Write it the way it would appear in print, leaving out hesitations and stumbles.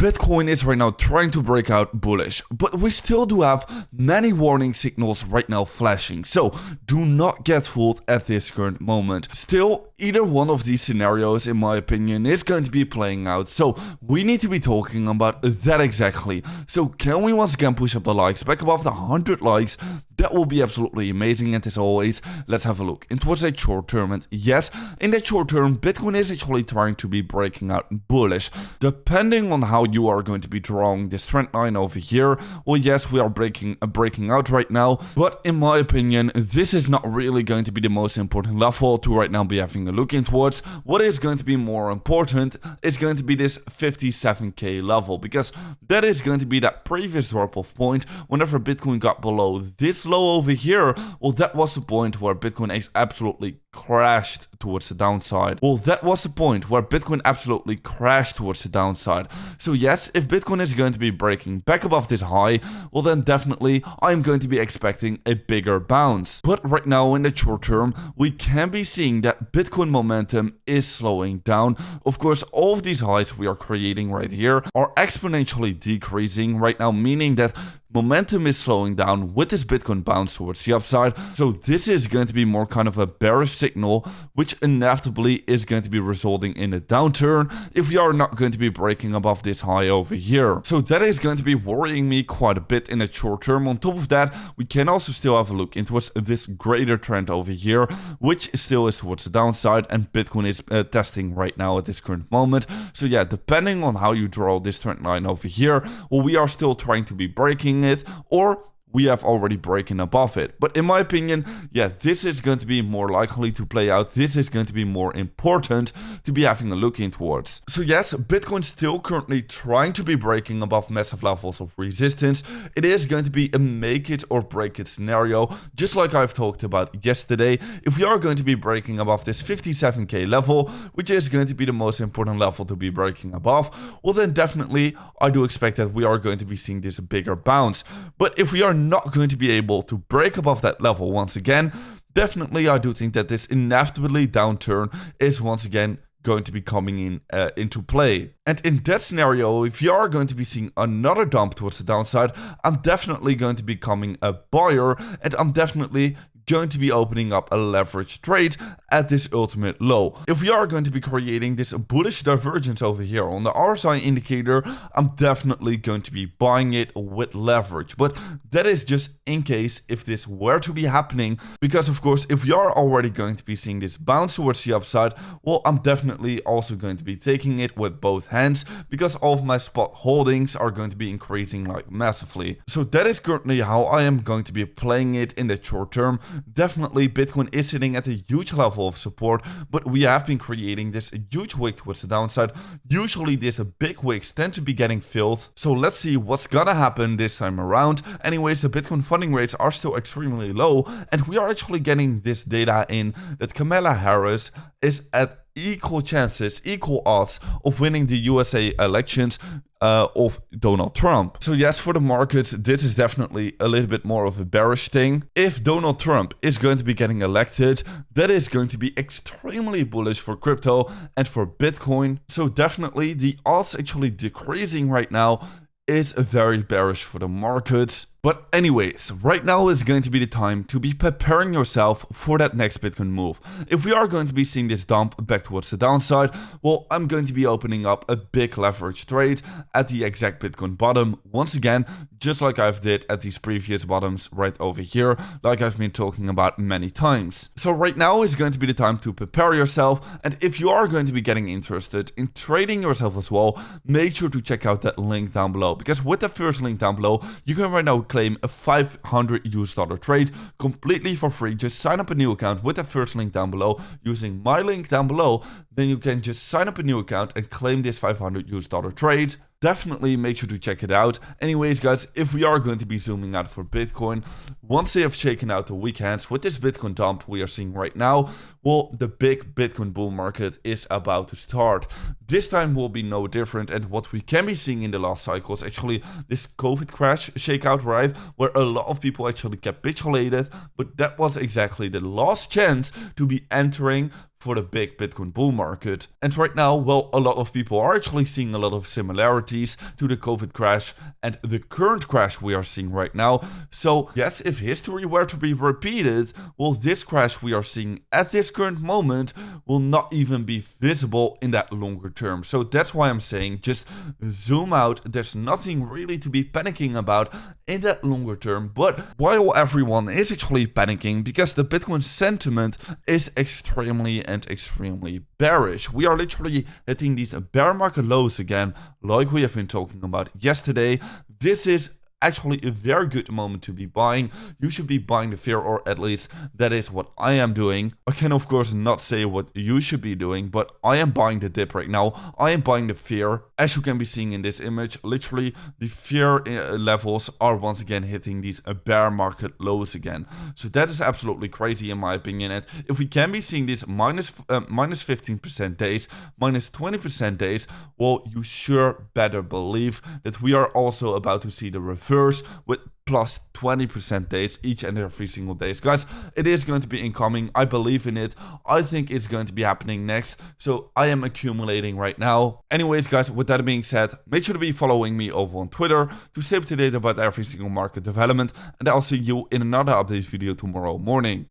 Bitcoin is right now trying to break out bullish, but we still do have many warning signals right now flashing, so do not get fooled at this current moment. Still, either one of these scenarios, in my opinion, is going to be playing out, so we need to be talking about that exactly. So can we once again push up the likes back above the 100 likes? That will be absolutely amazing, and as always, let's have a look into what's a short term. And yes, in that short term, Bitcoin is actually trying to be breaking out bullish. Depending on how you are going to be drawing this trend line over here, well, yes, we are breaking out right now, but in my opinion, this is not really going to be the most important level to right now be having a look in towards. What is going to be more important is going to be this 57k level, because that is going to be that previous drop-off point whenever Bitcoin got below this low over here. Well, that was the point where Bitcoin absolutely crashed towards the downside. Well, that was the point where Bitcoin absolutely crashed towards the downside. So yes, if Bitcoin is going to be breaking back above this high, well then definitely I'm going to be expecting a bigger bounce. But right now in the short term, we can be seeing that Bitcoin momentum is slowing down. Of course, all of these highs we are creating right here are exponentially decreasing right now, meaning that momentum is slowing down with this Bitcoin bounce towards the upside. So this is going to be more kind of a bearish signal, which inevitably is going to be resulting in a downturn if we are not going to be breaking above this high over here. So that is going to be worrying me quite a bit in the short term. On top of that, we can also still have a look into this greater trend over here, which still is towards the downside, and Bitcoin is testing right now at this current moment. So yeah, depending on how you draw this trend line over here, well, we are still trying to be breaking it, or we have already broken above it. But in my opinion, yeah, this is going to be more likely to play out. This is going to be more important to be having a look in towards. So yes, Bitcoin's still currently trying to be breaking above massive levels of resistance. It is going to be a make it or break it scenario, just like I've talked about yesterday. If we are going to be breaking above this 57k level, which is going to be the most important level to be breaking above, well then definitely I do expect that we are going to be seeing this bigger bounce. But if we are not going to be able to break above that level once again, definitely I do think that this inevitably downturn is once again going to be coming into play. And in that scenario, if you are going to be seeing another dump towards the downside, I'm definitely going to be becoming a buyer, and I'm definitely going to be opening up a leverage trade at this ultimate low. If we are going to be creating this bullish divergence over here on the RSI indicator, I'm definitely going to be buying it with leverage. But that is just in case if this were to be happening, because of course, if we are already going to be seeing this bounce towards the upside, well, I'm definitely also going to be taking it with both hands, because all of my spot holdings are going to be increasing like massively. So that is currently how I am going to be playing it in the short term. Definitely Bitcoin is sitting at a huge level of support, but we have been creating this huge wick towards the downside. Usually these big wicks tend to be getting filled, so let's see what's gonna happen this time around. Anyways, the Bitcoin funding rates are still extremely low, and we are actually getting this data in that Kamala Harris is at equal chances, equal odds of winning the USA elections of Donald Trump. So yes, for the markets, this is definitely a little bit more of a bearish thing. If Donald Trump is going to be getting elected, that is going to be extremely bullish for crypto and for Bitcoin. So definitely the odds actually decreasing right now is very bearish for the markets. But anyways, right now is going to be the time to be preparing yourself for that next Bitcoin move. If we are going to be seeing this dump back towards the downside, well, I'm going to be opening up a big leverage trade at the exact Bitcoin bottom. Once again, just like I've did at these previous bottoms right over here, like I've been talking about many times. So right now is going to be the time to prepare yourself. And if you are going to be getting interested in trading yourself as well, make sure to check out that link down below. Because with the first link down below, you can right now claim a $500 trade completely for free. Just sign up a new account with the first link down below using my link down below. Then you can just sign up a new account and claim this $500 trade. Definitely make sure to check it out. Anyways, guys, if we are going to be zooming out for Bitcoin, once they have shaken out the weekends with this Bitcoin dump we are seeing right now, well, the big Bitcoin bull market is about to start. This time will be no different, and what we can be seeing in the last cycle is actually this COVID crash shakeout, right? Where a lot of people actually capitulated, but that was exactly the last chance to be entering for the big Bitcoin bull market. And right now, well, a lot of people are actually seeing a lot of similarities to the COVID crash and the current crash we are seeing right now. So yes, if history were to be repeated, well, this crash we are seeing at this current moment will not even be visible in that longer term. So that's why I'm saying just zoom out. There's nothing really to be panicking about in that longer term. But while everyone is actually panicking because the Bitcoin sentiment is extremely bearish, we are literally hitting these bear market lows again, like we have been talking about yesterday. This is actually a very good moment to be buying. You should be buying the fear, or at least that is what I am doing. I can of course not say what you should be doing, but I am buying the dip right now. I am buying the fear. As you can be seeing in this image, literally the fear levels are once again hitting these bear market lows again. So that is absolutely crazy in my opinion. And if we can be seeing this minus 15% days, minus 20% days, well, you sure better believe that we are also about to see the reverse with plus 20% days each and every single days. Guys, it is going to be incoming. I believe in it. I think it's going to be happening next. So I am accumulating right now. Anyways, guys, with that being said, make sure to be following me over on Twitter to stay up to date about every single market development. And I'll see you in another update video tomorrow morning.